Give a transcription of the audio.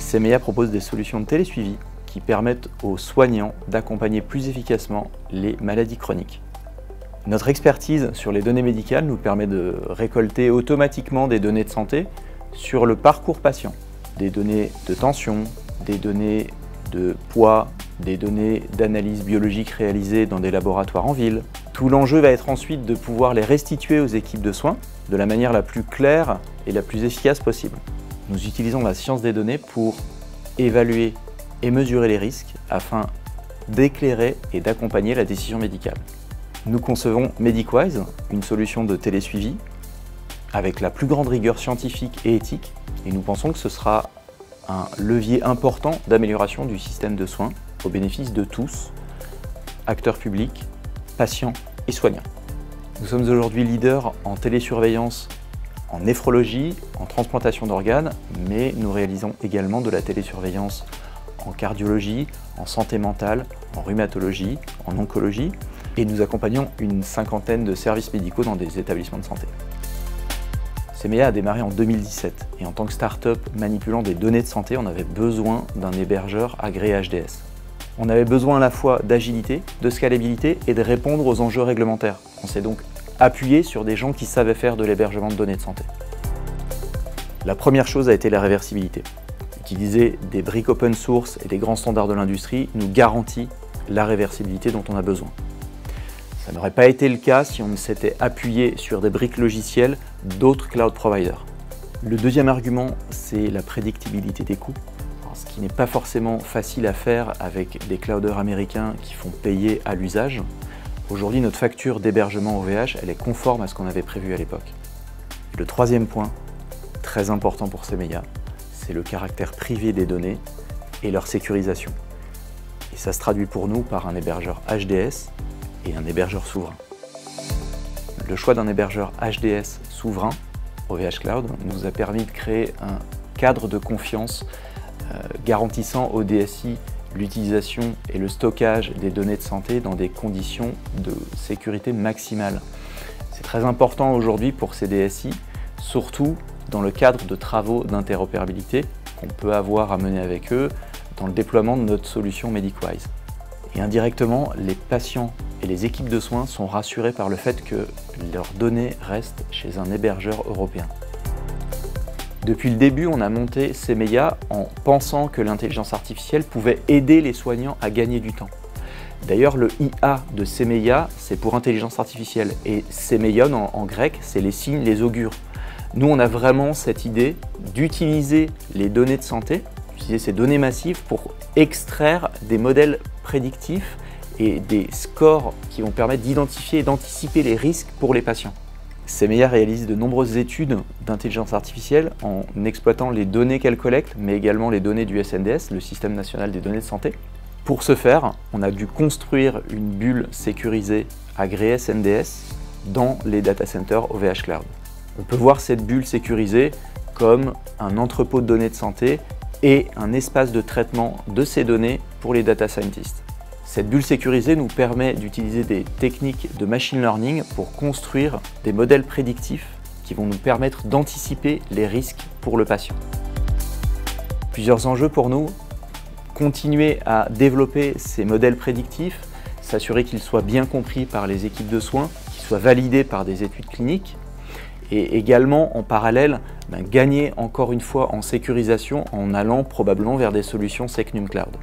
Semeya propose des solutions de télésuivi qui permettent aux soignants d'accompagner plus efficacement les maladies chroniques. Notre expertise sur les données médicales nous permet de récolter automatiquement des données de santé sur le parcours patient, des données de tension, des données de poids, des données d'analyse biologique réalisées dans des laboratoires en ville. Tout l'enjeu va être ensuite de pouvoir les restituer aux équipes de soins de la manière la plus claire et la plus efficace possible. Nous utilisons la science des données pour évaluer et mesurer les risques afin d'éclairer et d'accompagner la décision médicale. Nous concevons MedicWise, une solution de télésuivi avec la plus grande rigueur scientifique et éthique, et nous pensons que ce sera un levier important d'amélioration du système de soins au bénéfice de tous, acteurs publics, patients et soignants. Nous sommes aujourd'hui leaders en télésurveillance, en néphrologie, en transplantation d'organes, mais nous réalisons également de la télésurveillance en cardiologie, en santé mentale, en rhumatologie, en oncologie, et nous accompagnons une cinquantaine de services médicaux dans des établissements de santé. Semeya a démarré en 2017 et en tant que start-up manipulant des données de santé, on avait besoin d'un hébergeur agréé HDS. On avait besoin à la fois d'agilité, de scalabilité et de répondre aux enjeux réglementaires. On s'est donc appuyé sur des gens qui savaient faire de l'hébergement de données de santé. La première chose a été la réversibilité. Utiliser des briques open source et des grands standards de l'industrie nous garantit la réversibilité dont on a besoin. Ça n'aurait pas été le cas si on ne s'était appuyé sur des briques logicielles d'autres cloud providers. Le deuxième argument, c'est la prédictibilité des coûts, ce qui n'est pas forcément facile à faire avec des clouders américains qui font payer à l'usage. Aujourd'hui, notre facture d'hébergement OVH, elle est conforme à ce qu'on avait prévu à l'époque. Le troisième point, très important pour Semeya, c'est le caractère privé des données et leur sécurisation. Et ça se traduit pour nous par un hébergeur HDS et un hébergeur souverain. Le choix d'un hébergeur HDS souverain, OVH Cloud, nous a permis de créer un cadre de confiance garantissant au DSI l'utilisation et le stockage des données de santé dans des conditions de sécurité maximale. C'est très important aujourd'hui pour ces DSI, surtout dans le cadre de travaux d'interopérabilité qu'on peut avoir à mener avec eux dans le déploiement de notre solution MedicWise. Et indirectement, les patients et les équipes de soins sont rassurés par le fait que leurs données restent chez un hébergeur européen. Depuis le début, on a monté Semeya en pensant que l'intelligence artificielle pouvait aider les soignants à gagner du temps. D'ailleurs, le IA de Semeya, c'est pour intelligence artificielle, et Semeion en grec, c'est les signes, les augures. Nous, on a vraiment cette idée d'utiliser les données de santé, d'utiliser ces données massives pour extraire des modèles prédictifs et des scores qui vont permettre d'identifier et d'anticiper les risques pour les patients. Semeya réalise de nombreuses études d'intelligence artificielle en exploitant les données qu'elle collecte, mais également les données du SNDS, le Système national des données de santé. Pour ce faire, on a dû construire une bulle sécurisée agréée SNDS dans les data centers OVH Cloud. On peut voir cette bulle sécurisée comme un entrepôt de données de santé et un espace de traitement de ces données pour les data scientists. Cette bulle sécurisée nous permet d'utiliser des techniques de machine learning pour construire des modèles prédictifs qui vont nous permettre d'anticiper les risques pour le patient. Plusieurs enjeux pour nous: continuer à développer ces modèles prédictifs, s'assurer qu'ils soient bien compris par les équipes de soins, qu'ils soient validés par des études cliniques, et également en parallèle gagner encore une fois en sécurisation en allant probablement vers des solutions SecNumCloud.